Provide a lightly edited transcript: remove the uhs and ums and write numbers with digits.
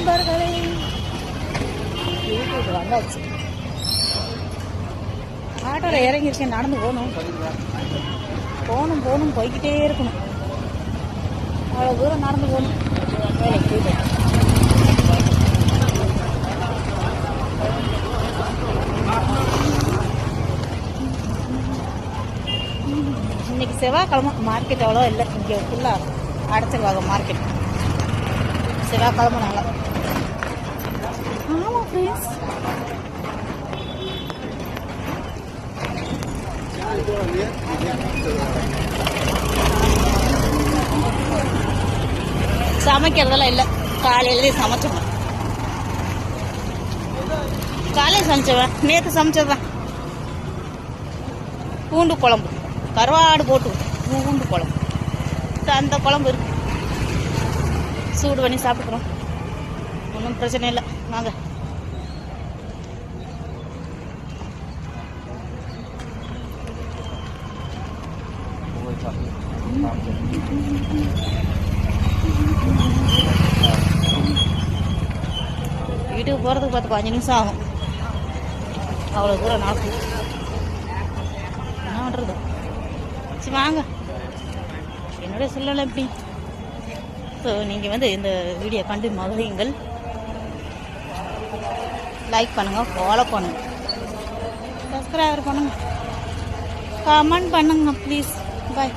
நண்பர்களே வீட்டுக்கு வந்தாச்சு. ஆட்டோவில் இறங்கியிருக்கேன். நடந்து போகணும் போய்கிட்டே இருக்கணும். அவ்வளோ தூரம் நடந்து போகணும். வேலைக்கு போயிட்டு இன்னைக்கு செவ்வாய்க்கிழமை. மார்க்கெட் அவ்வளோ இல்லை. இங்கே ஃபுல்லாக அடைச்சிருவாங்க மார்க்கெட். செவ்வாய்க்கிழமைனால. ஆமாம் ஃப்ரெண்ட்ஸ். சமைக்கிறதெல்லாம் இல்லை. காலையிலே சமைச்சவன். காலையில் சமைச்சவன். நேற்று சமைச்சவன் பூண்டு குழம்பு. கருவாடு போட்டு பூண்டு குழம்பு. அந்த குழம்பு இருக்கு. சூடு பண்ணி சாப்பிட்டுக்கிறோம். ஒன்றும் பிரச்சனை இல்லை. வாங்க. வீட்டுக்கு போகிறதுக்கு 10-15 நிமிஷம் ஆகும். அவ்வளோ தூரம் நடக்கும். என்ன பண்ணுறது? சரி வாங்க. என்னுடைய சூழ்நிலை எப்படி? ஸோ நீங்கள் இந்த வீடியோ கண்டு மகிழுங்கள். லைக் பண்ணுங்கள், ஃபாலோ பண்ணுங்கள், சப்ஸ்கிரைபர் பண்ணுங்கள், கமெண்ட் பண்ணுங்கள் ப்ளீஸ். பாய்.